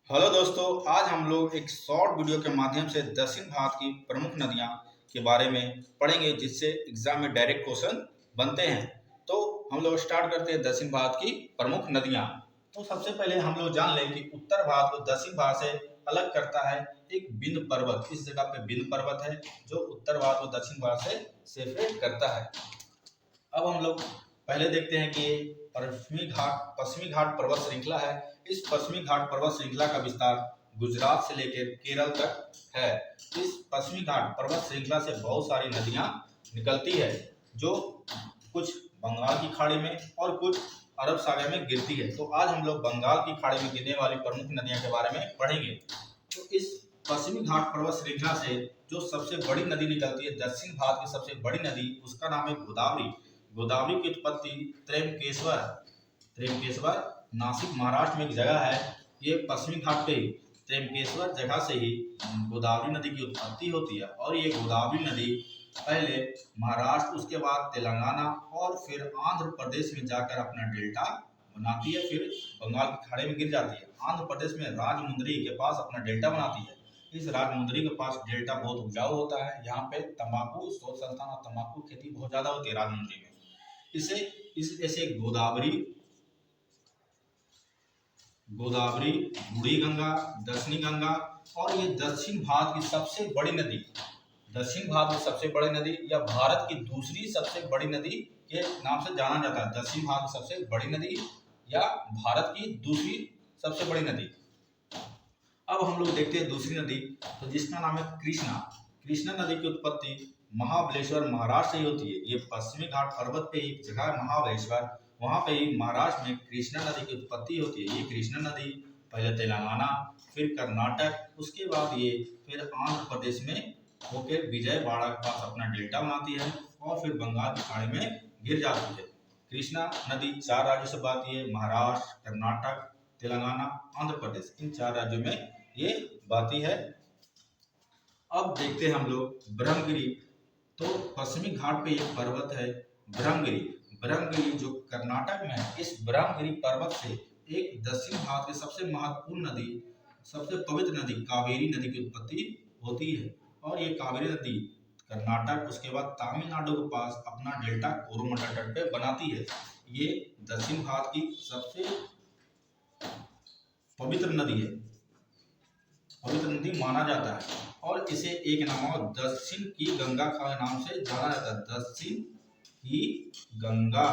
Hello दोस्तों, आज हम लोग एक शॉर्ट वीडियो के माध्यम से दक्षिण भारत की प्रमुख नदियां के बारे में पढ़ेंगे, जिससे एग्जाम में डायरेक्ट क्वेश्चन बनते हैं। तो हम लोग स्टार्ट करते हैं दक्षिण भारत की प्रमुख नदियां। तो सबसे पहले हम लोग जान लें कि उत्तर भारत को दक्षिण भारत से अलग करता है एक विंध्य पर्वत। इस जगह पे विंध्य पर्वत है जो उत्तर भारत को दक्षिण भारत से सेपरेट करता है। अब हम लोग पहले देखते हैं कि पश्चिमी घाट पर्वत श्रृंखला है। इस पश्चिमी घाट पर्वत श्रृंखला का विस्तार गुजरात से लेकर केरल तक है। इस पश्चिमी घाट पर्वत श्रृंखला से बहुत सारी नदियां निकलती है, जो कुछ बंगाल की खाड़ी में और कुछ अरब सागर में गिरती है। तो आज हम लोग बंगाल की खाड़ी में गिरने वाली प्रमुख नदियां के बारे में पढ़ेंगे। तो इस पश्चिमी घाट पर्वत श्रृंखला से जो सबसे बड़ी नदी निकलती है, दक्षिण भारत की सबसे बड़ी नदी, उसका नाम है गोदावरी। गोदावरी की उत्पत्ति त्र्यंबकेश्वर नासिक महाराष्ट्र में एक जगह है। ये पश्चिमी घाट पे त्र्यंबकेश्वर जगह से ही गोदावरी नदी की उत्पत्ति होती है। और ये गोदावरी नदी पहले महाराष्ट्र, उसके बाद तेलंगाना और फिर आंध्र प्रदेश में जाकर अपना डेल्टा बनाती है, फिर बंगाल की खाड़ी में गिर जाती है। आंध्र प्रदेश में राजमुंदरी के पास अपना डेल्टा बनाती है। इस राजमुंदरी के पास डेल्टा बहुत उपजाऊ होता है। यहाँ पे तंबाकू शोध संस्थान और तंबाकू खेती बहुत ज्यादा होती है राजमुंदरी में। ऐसे गोदावरी, बूढ़ी गंगा, दक्षिणी गंगा और ये दक्षिण भारत की सबसे बड़ी नदी, दक्षिण भारत की सबसे बड़ी नदी या भारत की दूसरी सबसे बड़ी नदी के नाम से जाना जाता है। दक्षिण भारत की सबसे बड़ी नदी या भारत की दूसरी सबसे बड़ी नदी। अब हम लोग देखते हैं दूसरी नदी, तो जिसका नाम है कृष्णा। कृष्णा नदी की उत्पत्ति महाबलेश्वर महाराष्ट्र से ही होती है। ये पश्चिमी घाट पर्वत पे एक जगह है महाबलेश्वर, वहां पे ही महाराष्ट्र में कृष्णा नदी की उत्पत्ति होती है। ये कृष्णा नदी पहले तेलंगाना, फिर कर्नाटक, उसके बाद ये फिर आंध्र प्रदेश में होकर विजयवाड़ा के पास अपना डेल्टा बनाती है और फिर बंगाल की खाड़ी में गिर जाती है। कृष्णा नदी 4 राज्यों से बहती है, महाराष्ट्र, कर्नाटक, तेलंगाना, आंध्र प्रदेश, इन 4 राज्यों में ये बहती है। अब देखते हैं हम लोग ब्रह्मगिरी। तो पश्चिमी घाट पे एक पर्वत है ब्रह्मगिरी। ब्रह्मगिरी जो कर्नाटक में है, इस ब्रह्मगिरी पर्वत से एक दक्षिण भारत की सबसे महत्वपूर्ण नदी, सबसे पवित्र नदी कावेरी नदी की उत्पत्ति होती है। और ये कावेरी नदी कर्नाटक, उसके बाद तमिलनाडु के पास अपना डेल्टा कोरोमंडल तट पे बनाती है। ये दक्षिण भारत की सबसे पवित्र नदी है, पवित्र नदी माना जाता है। और इसे एक नाम दक्षिण की गंगा का नाम से जाना जाता है। दक्षिण की गंगा,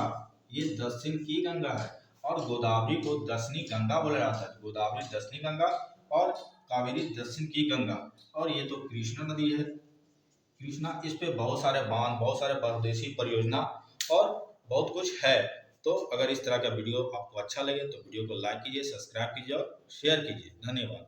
ये दक्षिण की गंगा है। और गोदावरी को दक्षिणी गंगा बोला जाता है। गोदावरी दक्षिणी गंगा और कावेरी दक्षिण की गंगा। और ये तो कृष्णा नदी है। कृष्णा, इस पे बहुत सारे बांध, बहुत सारे परदेशी परियोजना और बहुत कुछ है। तो अगर इस तरह का वीडियो आपको अच्छा लगे तो वीडियो को लाइक कीजिए, सब्सक्राइब कीजिए और शेयर कीजिए। धन्यवाद।